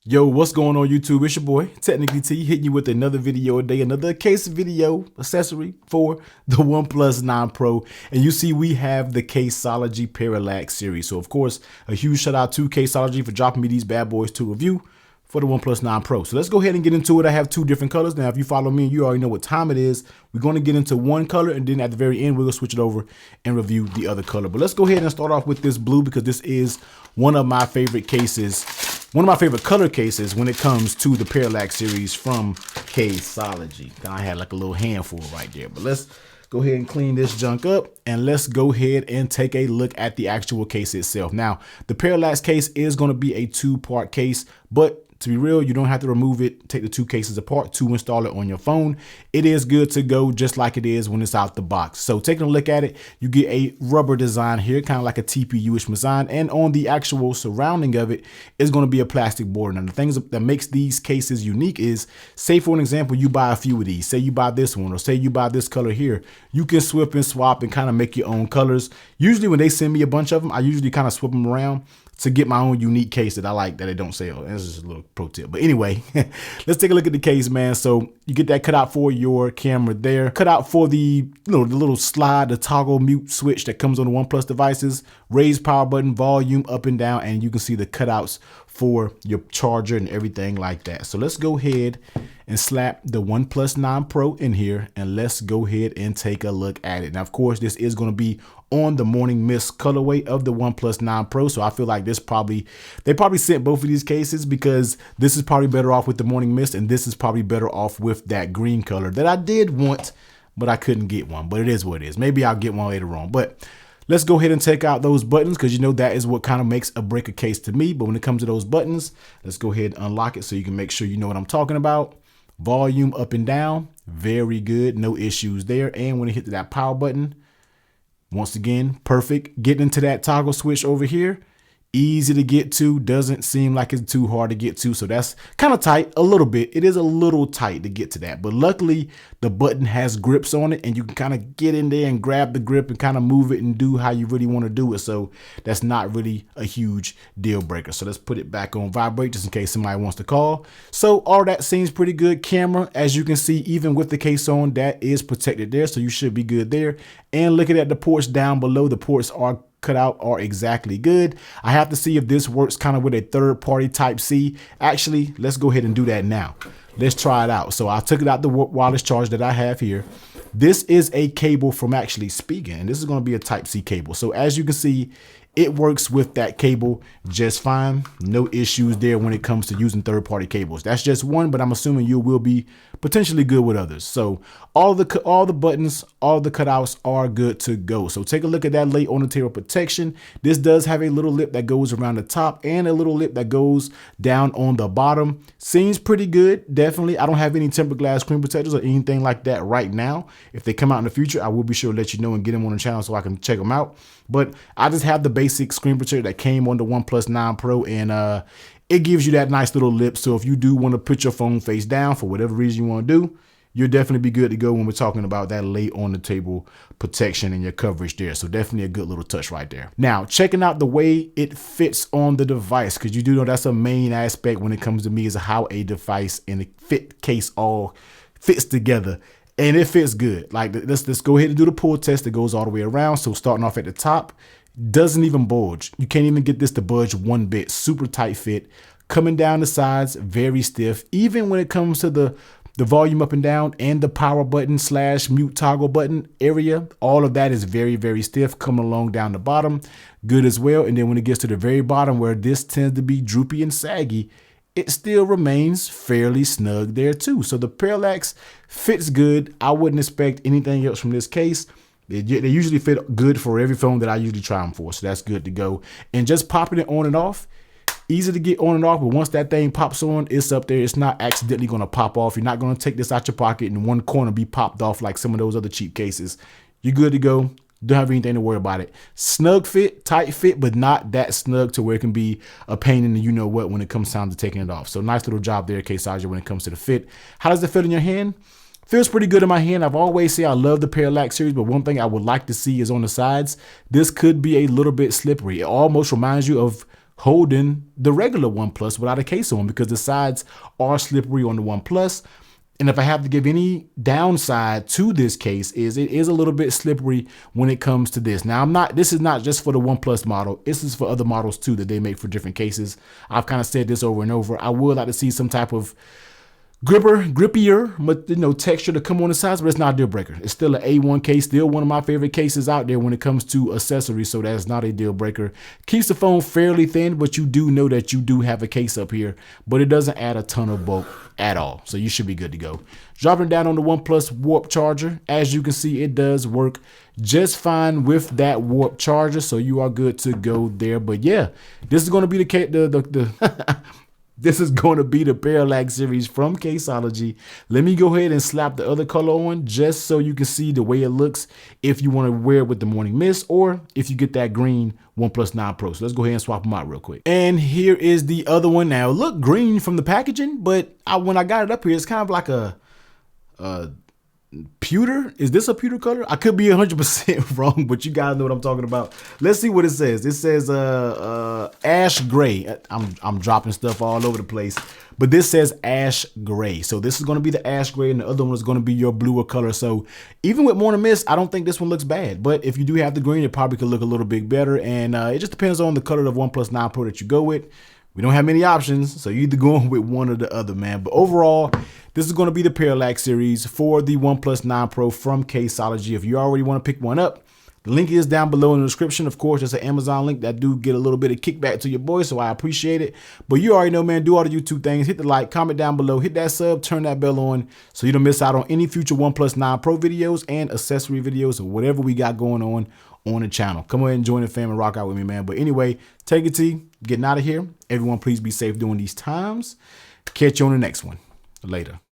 Yo, what's going on YouTube? It's your boy, Technically T, hitting you with another video a day, another case video accessory for the OnePlus 9 Pro. And you see we have the Caseology Parallax series. So of course, a huge shout out to Caseology for dropping me these bad boys to review for the OnePlus 9 Pro. So let's go ahead and get into it. I have two different colors. Now, if you follow me, you already know what time it is. We're going to get into one color, and then at the very end, we're going to switch it over and review the other color. But let's go ahead and start off with this blue because this is one of my favorite cases, one of my favorite color cases when it comes to the Parallax series from Caseology. I had like a little handful right there, but let's go ahead and clean this junk up and let's go ahead and take a look at the actual case itself. Now, the Parallax case is going to be a two-part case, but to be real, you don't have to remove it, take the two cases apart to install it on your phone. It is good to go just like it is when it's out the box. So taking a look at it, you get a rubber design here, kind of like a TPU-ish design. And on the actual surrounding of it is going to be a plastic border. Now, the things that makes these cases unique is, say for an example, you buy a few of these. Say you buy this one, or say you buy this color here. You can swip and swap and kind of make your own colors. Usually when they send me a bunch of them, I usually kind of swip them around to get my own unique case that I like that they don't sell. This is a little pro tip. But anyway, let's take a look at the case, man. So you get that cutout for your camera there. Cutout for the little slide, the toggle mute switch that comes on the OnePlus devices. Raise power button, volume up and down, and you can see the cutouts for your charger and everything like that. So let's go ahead and slap the OnePlus 9 Pro in here, and let's go ahead and take a look at it. Now, of course, this is going to be on the Morning Mist colorway of the OnePlus 9 Pro. So I feel like they probably sent both of these cases because this is probably better off with the Morning Mist, and this is probably better off with that green color that I did want, but I couldn't get one. But it is what it is. Maybe I'll get one later on. But let's go ahead and take out those buttons because you know that is what kind of makes a break a case to me. But when it comes to those buttons, let's go ahead and unlock it so you can make sure you know what I'm talking about. Volume up and down, very good, no issues there. And when you hit that power button, once again, perfect. Getting into that toggle switch over here, easy to get to, doesn't seem like it's too hard to get to. So that's kind of tight a little bit. It is a little tight to get to that, but luckily the button has grips on it and you can kind of get in there and grab the grip and kind of move it and do how you really want to do it. So that's not really a huge deal breaker. So let's put it back on vibrate just in case somebody wants to call. So all that seems pretty good. Camera, as you can see, even with the case on, that is protected there. So you should be good there. And looking at the ports down below, the ports are cut out are exactly good. I have to see if this works kind of with a third-party Type-C. Actually, let's go ahead and do that now. Let's try it out. So I took it out the wireless charger that I have here. This is a cable from actually Speaking, and this is going to be a Type-C cable. So as you can see, it works with that cable just fine. No issues there when it comes to using third-party cables. That's just one, but I'm assuming you will be potentially good with others. So all the buttons, all the cutouts are good to go. So take a look at that late on the table protection. This does have a little lip that goes around the top and a little lip that goes down on the bottom. Seems pretty good, definitely. I don't have any tempered glass screen protectors or anything like that right now. If they come out in the future, I will be sure to let you know and get them on the channel so I can check them out. But I just have the basic screen protector that came on the OnePlus 9 Pro, and it gives you that nice little lip. So if you do want to put your phone face down for whatever reason you want to do, you'll definitely be good to go when we're talking about that late on the table protection and your coverage there. So definitely a good little touch right there. Now, checking out the way it fits on the device, because you do know that's a main aspect when it comes to me, is how a device and a fit case all fits together. And it fits good. Like, let's go ahead and do the pull test that goes all the way around. So starting off at the top, doesn't even budge. You can't even get this to budge one bit. Super tight fit. Coming down the sides, very stiff. Even when it comes to the volume up and down and the power button / mute toggle button area, all of that is very, very stiff. Coming along down the bottom, good as well. And then when it gets to the very bottom where this tends to be droopy and saggy, it still remains fairly snug there too. So the Parallax fits good. I wouldn't expect anything else from this case. They usually fit good for every phone that I usually try them for. So that's good to go. And just popping it on and off, easy to get on and off. But once that thing pops on, it's up there. It's not accidentally going to pop off. You're not going to take this out your pocket and one corner be popped off like some of those other cheap cases. You're good to go. Don't have anything to worry about it. Snug fit, tight fit, but not that snug to where it can be a pain in the you know what when it comes time to taking it off. So nice little job there, Caseology, when it comes to the fit. How does it fit in your hand? Feels pretty good in my hand. I've always said I love the Parallax series, but one thing I would like to see is on the sides. This could be a little bit slippery. It almost reminds you of holding the regular OnePlus without a case on, because the sides are slippery on the OnePlus. And if I have to give any downside to this case, is it is a little bit slippery when it comes to this. Now, this is not just for the OnePlus model. This is for other models too that they make for different cases. I've kind of said this over and over. I would like to see some type of grippier, texture to come on the sides, but it's not a deal breaker. It's still an A1 case, still one of my favorite cases out there when it comes to accessories, so that's not a deal breaker. Keeps the phone fairly thin, but you do know that you do have a case up here, but it doesn't add a ton of bulk at all, so you should be good to go. Dropping down on the OnePlus Warp charger, as you can see, it does work just fine with that Warp charger, so you are good to go there. But yeah, this is going to be This is going to be the Parallax series from Caseology. Let me go ahead and slap the other color on just so you can see the way it looks if you want to wear it with the morning mist, or if you get that green OnePlus 9 Pro. So let's go ahead and swap them out real quick. And here is the other one. Now, look green from the packaging, but when I got it up here, it's kind of like a pewter. Is this a pewter color? I could be 100% wrong, but you guys know what I'm talking about. Let's see what it says. It says ash gray. I'm dropping stuff all over the place, but this says ash gray. So this is going to be the ash gray, and the other one is going to be your bluer color. So even with morning mist, I don't think this one looks bad, but if you do have the green, it probably could look a little bit better. And it just depends on the color of OnePlus 9 Pro that you go with. We don't have many options, so you're either going with one or the other, man. But overall, this is going to be the Parallax series for the OnePlus 9 Pro from Caseology. If you already want to pick one up, the link is down below in the description. Of course, it's an Amazon link that do get a little bit of kickback to your boy, so I appreciate it. But you already know, man, do all the YouTube things. Hit the like, comment down below, hit that sub, turn that bell on so you don't miss out on any future OnePlus 9 Pro videos and accessory videos or whatever we got going on the channel. Come ahead and join the fam and rock out with me, man. But anyway, take it T, getting out of here. Everyone, please be safe during these times. Catch you on the next one. Later.